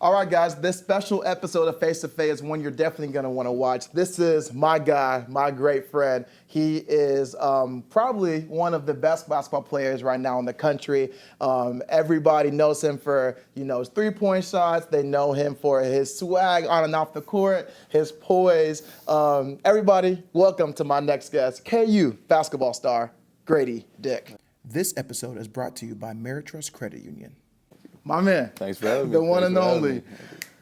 All right, guys, this special episode of Face to Face is one you're definitely going to want to watch. This is my guy, my great friend. He is probably one of the best basketball players right now in the country. Everybody knows him for, his three-point shots. They know him for his swag on and off the court, his poise. Everybody, welcome to my next guest, KU basketball star, Gradey Dick. This episode is brought to you by Ameritrust Credit Union. My man. Thanks for having me. The one and only.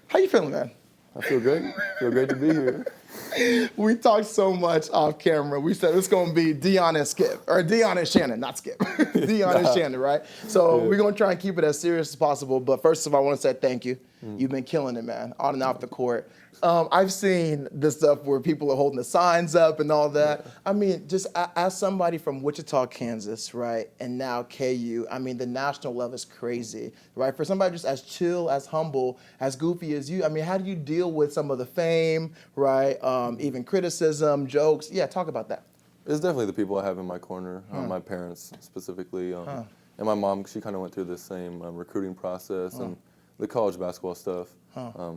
How you feeling, man? I feel great. Feel great to be here. We talked so much off camera. We said it's going to be Dion and Skip, or Dion and Shannon, not Skip. Dion and Shannon, right? So we're going to try and keep it as serious as possible. But first of all, I want to say thank you. You've been killing it, man, on and off the court. I've seen the stuff where people are holding the signs up and all that. I mean, just as somebody from Wichita, Kansas, right, and now KU, I mean, the national love is crazy, right? For somebody just as chill, as humble, as goofy as you, I mean, how do you deal with some of the fame, right, even criticism, jokes? Yeah, talk about that. It's definitely the people I have in my corner, my parents specifically. And my mom, she kind of went through the same recruiting process and the college basketball stuff.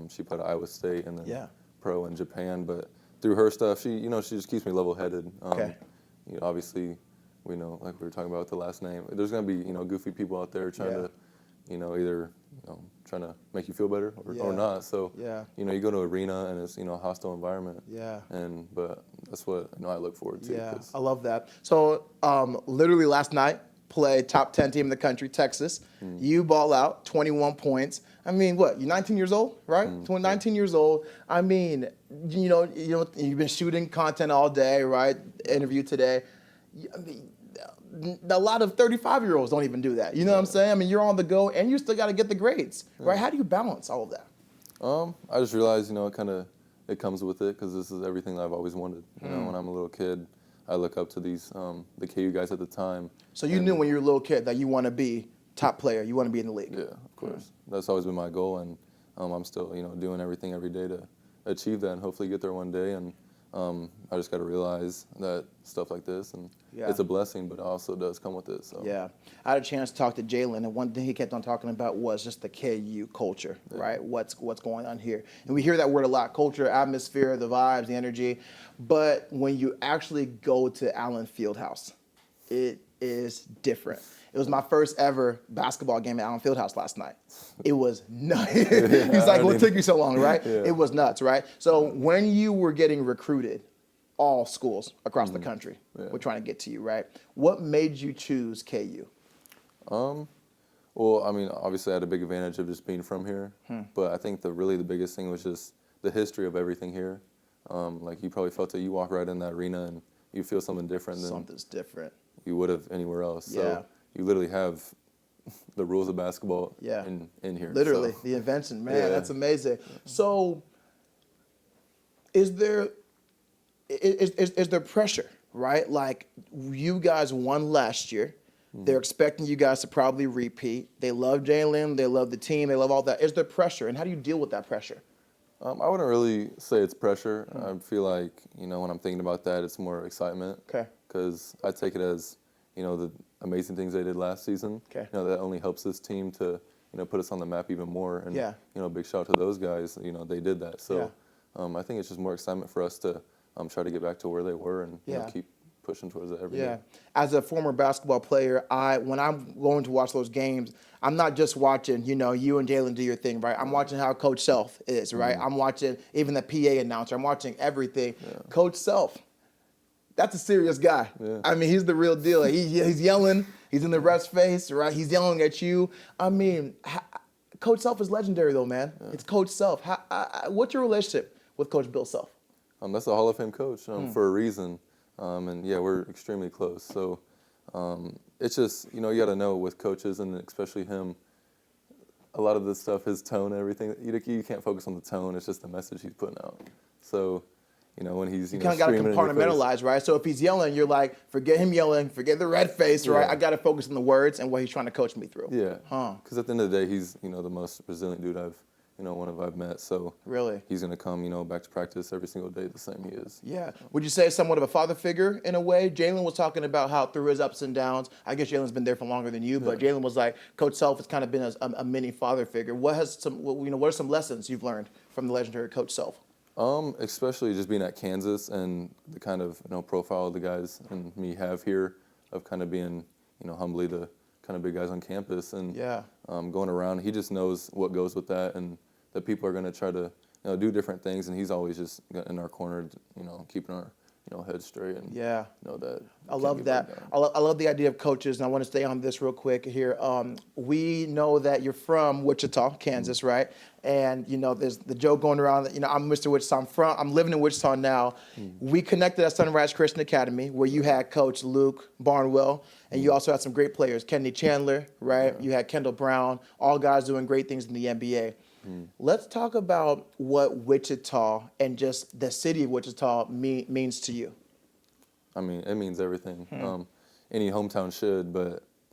She played at Iowa State and then pro in Japan. But through her stuff, she just keeps me level-headed. Obviously, we know, like we were talking about with the last name, there's going to be, goofy people out there trying to, either, trying to make you feel better or not. So, you go to an arena and it's, a hostile environment. But that's what I look forward to. Yeah, I love that. So, literally last night, played top 10 team in the country, Texas. You ball out, 21 points. I mean, what, you're 19 years old, right? 19 years old. I mean, you've been shooting content all day, right? Interview today. I mean, a lot of 35-year-olds don't even do that. You know what I'm saying? I mean, you're on the go and you still got to get the grades, right? How do you balance all of that? I just realized, it comes with it because this is everything I've always wanted. When I'm a little kid, I look up to these, the KU guys at the time. So you knew when you were a little kid that you want to be top player, you want to be in the league? Yeah, of course. That's always been my goal, and I'm still, doing everything every day to achieve that and hopefully get there one day. And I just got to realize that stuff like this, and it's a blessing, but it also does come with it. So. Yeah. I had a chance to talk to Jalen, and one thing he kept on talking about was just the KU culture, right? What's going on here. And we hear that word a lot, culture, atmosphere, the vibes, the energy. But when you actually go to Allen Fieldhouse, it is different. It was my first ever basketball game at Allen Fieldhouse last night. It was nuts. He's like, what took you so long, right? It was nuts, right? So when you were getting recruited, all schools across the country were trying to get to you, right? What made you choose KU? Well, I mean, obviously I had a big advantage of just being from here, but I think the biggest thing was just the history of everything here. Like you probably felt that you walk right in that arena and you feel something different than Something's different. you would have anywhere else. So you literally have the rules of basketball in here. Literally, the invention, man, that's amazing. So is there pressure, right? Like you guys won last year. They're expecting you guys to probably repeat. They love Jalen. They love the team. They love all that. Is there pressure, and how do you deal with that pressure? I wouldn't really say it's pressure. I feel like, when I'm thinking about that, it's more excitement. Okay. Because I take it as, the amazing things they did last season. Okay. That only helps this team to, put us on the map even more. And, big shout out to those guys. They did that. So I think it's just more excitement for us to try to get back to where they were and keep pushing towards it every day. As a former basketball player, when I'm going to watch those games, I'm not just watching, you and Jalen do your thing, right? I'm watching how Coach Self is, right? I'm watching even the PA announcer. I'm watching everything. Coach Self, that's a serious guy. I mean, he's the real deal. He's yelling. He's in the ref's face, right? He's yelling at you. I mean, Coach Self is legendary, though, man. It's Coach Self. What's your relationship with Coach Bill Self? That's a Hall of Fame coach for a reason. And we're extremely close. So it's just, you got to know with coaches and especially him, a lot of this stuff, his tone and everything, you can't focus on the tone. It's just the message he's putting out. So, when he's, you kind of got to compartmentalize, right? So if he's yelling, you're like, forget him yelling, forget the red face, right? I got to focus on the words and what he's trying to coach me through. Yeah. Because at the end of the day, he's, the most resilient dude I've, one of I've met. So really, he's gonna come, back to practice every single day the same he is. Yeah. Would you say somewhat of a father figure in a way? Jalen was talking about how through his ups and downs, I guess Jalen's been there for longer than you, but Jalen was like, Coach Self has kind of been a mini father figure. What are some lessons you've learned from the legendary Coach Self? Especially just being at Kansas and the kind of profile the guys and me have here of kind of being humbly the kind of big guys on campus and going around. He just knows what goes with that and that people are going to try to do different things, and he's always just in our corner, keeping our head straight and know that. I love that. I love the idea of coaches, and I want to stay on this real quick here. We know that you're from Wichita, Kansas, right? And there's the joke going around that I'm Mr. Wichita. I'm living in Wichita now. We connected at Sunrise Christian Academy, where you had Coach Luke Barnwell, and you also had some great players, Kenny Chandler, right? You had Kendall Brown, all guys doing great things in the NBA. Let's talk about what Wichita and just the city of Wichita means to you. I mean, it means everything. Any hometown should,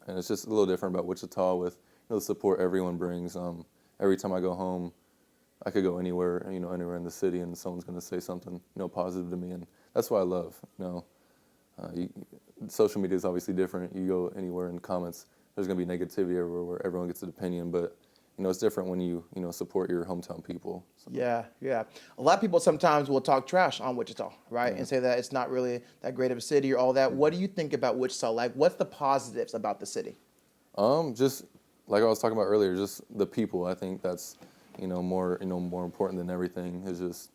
and it's just a little different about Wichita with the support everyone brings. Every time I go home, I could go anywhere, anywhere in the city, and someone's going to say something, positive to me, and that's what I love. Social media is obviously different. You go anywhere in comments, there's going to be negativity everywhere where everyone gets an opinion, but it's different when you support your hometown people. So. Yeah. A lot of people sometimes will talk trash on Wichita, right, and say that it's not really that great of a city or all that. What do you think about Wichita? Like, what's the positives about the city? Just like I was talking about earlier, just the people. I think that's more important than everything is just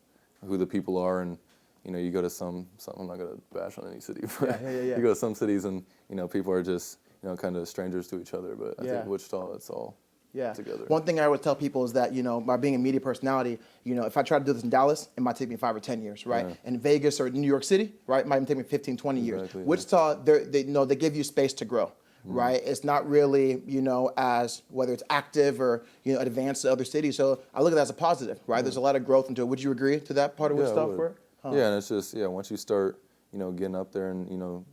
who the people are. And you go to some I'm not gonna bash on any city, but you go to some cities and people are just kind of strangers to each other. But I think Wichita, it's all. Together. One thing I would tell people is that, by being a media personality, if I try to do this in Dallas, it might take me 5 or 10 years, right? In Vegas or New York City, right, it might even take me 15, 20 years. Wichita, they give you space to grow, right? It's not really, as whether it's active or, advanced to other cities. So I look at that as a positive, right? There's a lot of growth into it. Would you agree to that part of Wichita for it? Yeah, and it's just, once you start, getting up there and,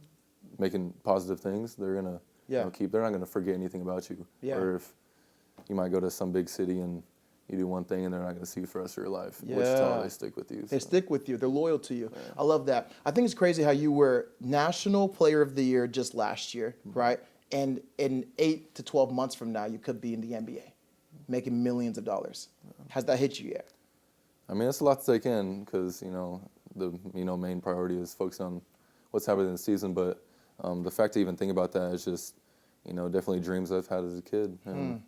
making positive things, they're going to they're not going to forget anything about you. Or if you might go to some big city and you do one thing and they're not going to see you for the rest of your life. Wichita, they stick with you. They stick with you. They're loyal to you. I love that. I think it's crazy how you were National Player of the Year just last year, right? And in 8 to 12 months from now, you could be in the NBA, making millions of dollars. Has that hit you yet? I mean, it's a lot to take in because, the main priority is focusing on what's happening in the season. But the fact to even think about that is just, definitely dreams I've had as a kid. And,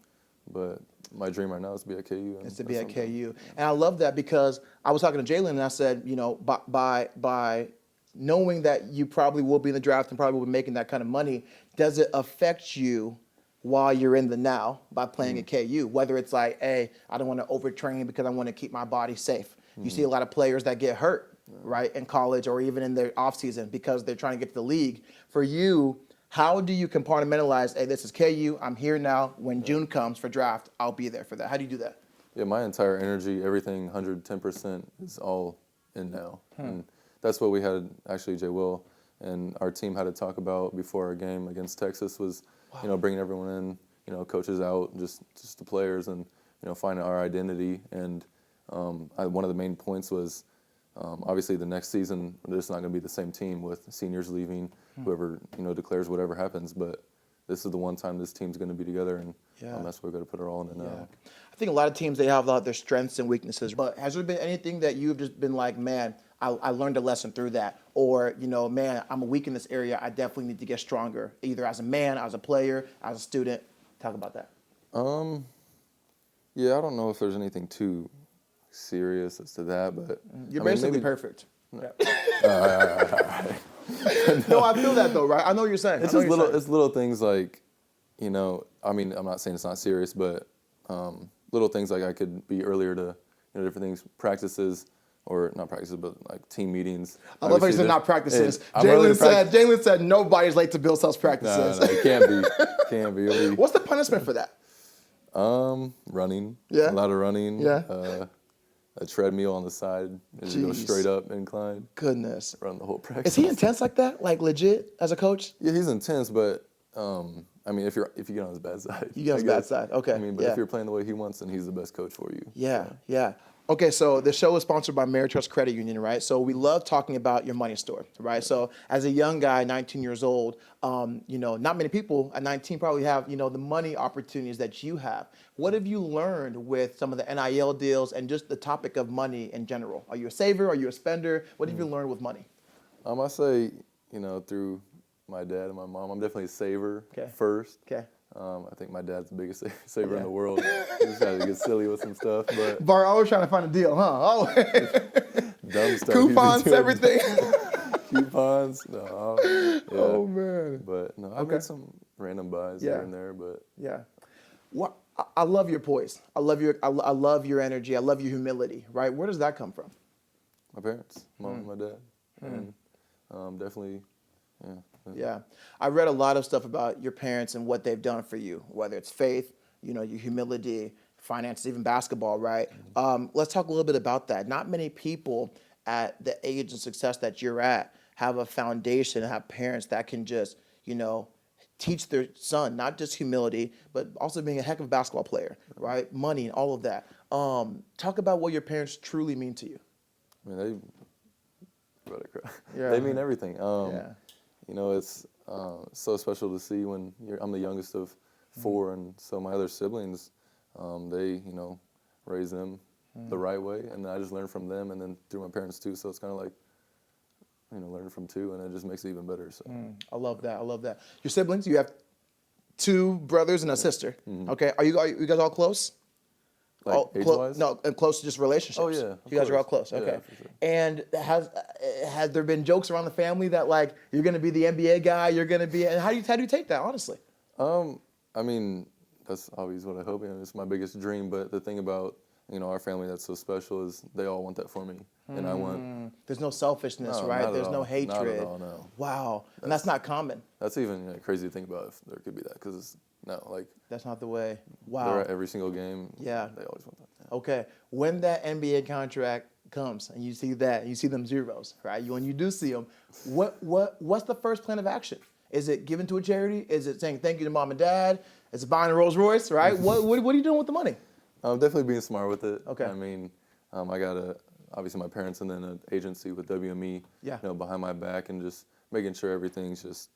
but my dream right now is to be at KU. It's to be at KU. And I love that because I was talking to Jalen and I said, by knowing that you probably will be in the draft and probably will be making that kind of money, does it affect you while you're in the now by playing at KU? Whether it's like, hey, I don't want to overtrain because I want to keep my body safe. You see a lot of players that get hurt, right, in college or even in their offseason because they're trying to get to the league. For you, how do you compartmentalize, hey, this is KU, I'm here now. When June comes for draft, I'll be there for that. How do you do that? Yeah, my entire energy, everything, 110% is all in now. And that's what we had, actually, Jay Will and our team had to talk about before our game against Texas was, bringing everyone in, coaches out, just the players and, finding our identity. And one of the main points was, obviously the next season, there's not going to be the same team with seniors leaving, whoever, declares whatever happens. But this is the one time this team's going to be together, and that's where we're going to put our all in it now. I think a lot of teams, they have a lot of their strengths and weaknesses. But has there been anything that you've just been like, man, I learned a lesson through that? Or, man, I'm weak in this area. I definitely need to get stronger, either as a man, as a player, as a student. Talk about that. Yeah, I don't know if there's anything too serious as to that, but you're basically perfect. No, I feel that though, right? I know what you're saying. It's just little things like, I'm not saying it's not serious, but little things like I could be earlier to different things, practices, or not practices, but like team meetings. I love how you said not practices. Jalen said nobody's late to Bill Self's practices. No, it can't be. What's the punishment for that? Running. Yeah. A lot of running. Yeah. A treadmill on the side and you go straight up incline. Goodness. Run the whole practice. Is he intense like that? Like legit as a coach? Yeah, he's intense, but I mean, if you get on his bad side. You get on his bad side. Okay. I mean, but if you're playing the way he wants, then he's the best coach for you. Yeah, So. yeah. Okay, so the show is sponsored by Ameritrust Credit Union, right? So we love talking about your money story, right? So as a young guy, 19 years old, not many people at 19 probably have, the money opportunities that you have. What have you learned with some of the NIL deals and just the topic of money in general? Are you a saver? Are you a spender? What have you learned with money? I say, through my dad and my mom, I'm definitely a saver first. Okay. I think my dad's the biggest saver in the world. He just had to get silly with some stuff, but Bart always trying to find a deal, huh? Oh, dumb stuff. coupons, everything. Coupons, no. Yeah. Oh man. But no, I made some random buys here and there, but yeah. Well, I love your poise. I love your energy. I love your humility. Right? Where does that come from? My parents, mom and my dad, and definitely, yeah. Yeah. I read a lot of stuff about your parents and what they've done for you, whether it's faith, your humility, finances, even basketball, right? Let's talk a little bit about that. Not many people at the age of success that you're at have a foundation, have parents that can just, teach their son, not just humility, but also being a heck of a basketball player, right? Money and all of that. Talk about what your parents truly mean to you. I mean, they mean everything. It's so special to see when I'm the youngest of four, and so my other siblings, they, raise them the right way, and I just learn from them, and then through my parents too. So it's kind of like, learning from two, and it just makes it even better. So I love that. I love that. Your siblings, you have two brothers and a sister. Okay, are you guys all close? Like age-wise? No, close to just relationships. Oh yeah, you guys are all close. Okay. Yeah, for sure. And has there been jokes around the family that like you're gonna be the NBA guy? You're gonna be. And how do you take that honestly? I mean, that's always what I hope. It's my biggest dream. But the thing about our family that's so special is they all want that for me, and I want. There's no selfishness, right? There's no hatred. Not at all, no. Wow, and that's not common. That's even crazy to think about if there could be that, because that's not the way. Wow. They're at every single game. Yeah. They always want that. Yeah. Okay, when that NBA contract comes and you see that, and you see them zeros, right? When you do see them, what's the first plan of action? Is it given to a charity? Is it saying thank you to mom and dad? Is it buying a Rolls Royce, right? what are you doing with the money? Definitely being smart with it. Okay. I mean, I got obviously my parents, and then an agency with WME, behind my back, and just making sure everything's just,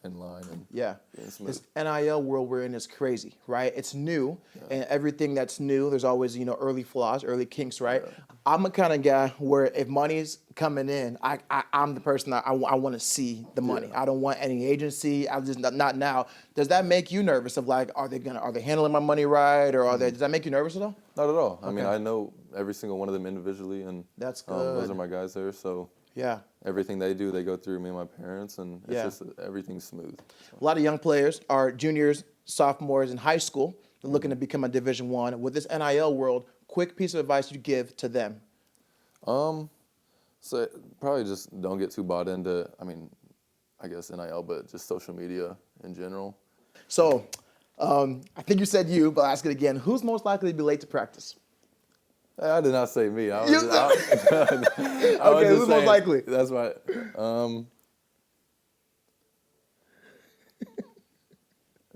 in line and being smooth. This NIL world we're in is crazy, right? It's new, and everything that's new, there's always, early flaws, early kinks, right? Yeah. I'm a kind of guy where if money's coming in, I'm the person that I want to see the money. Yeah. I don't want any agency. I just not now. Does that make you nervous of like, are they handling my money right, or does that make you nervous at all? Not at all. Okay. I mean, I know every single one of them individually, and that's good. Those are my guys there, so. Yeah. Everything they do, they go through me and my parents, and it's just everything's smooth. So. A lot of young players are juniors, sophomores in high school. They're looking to become a Division I. With this NIL world, quick piece of advice you'd give to them? So probably just don't get too bought into, I guess NIL, but just social media in general. So I think you said you, but I'll ask it again. Who's most likely to be late to practice? I did not say me. Okay, who's most likely? That's right. I'm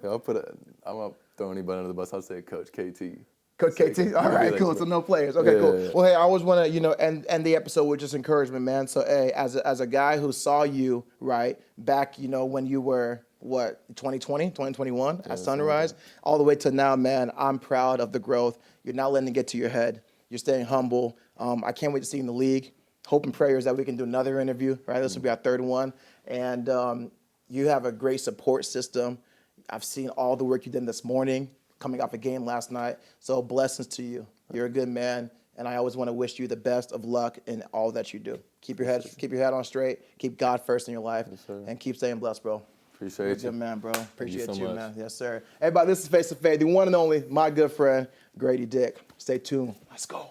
gonna throw anybody under the bus. I'll say Coach KT. Coach KT. All right, cool. So no players. Okay, cool. Yeah. Well, hey, I always want to, end the episode with just encouragement, man. So, hey, as a guy who saw you right back, when you were 2020, 2021 at Sunrise, all the way to now, man. I'm proud of the growth. You're not letting it get to your head. You're staying humble. I can't wait to see you in the league. Hope and prayers that we can do another interview, right? This will be our third one. And you have a great support system. I've seen all the work you did this morning, coming off a game last night. So blessings to you. You're a good man. And I always want to wish you the best of luck in all that you do. Keep your head on straight. Keep God first in your life. Yes, and keep staying blessed, bro. Appreciate You're you. Good man, bro. Appreciate you, so much. Man. Yes, sir. Everybody, this is Face to Face, the one and only, my good friend, Gradey Dick. Stay tuned. Let's go.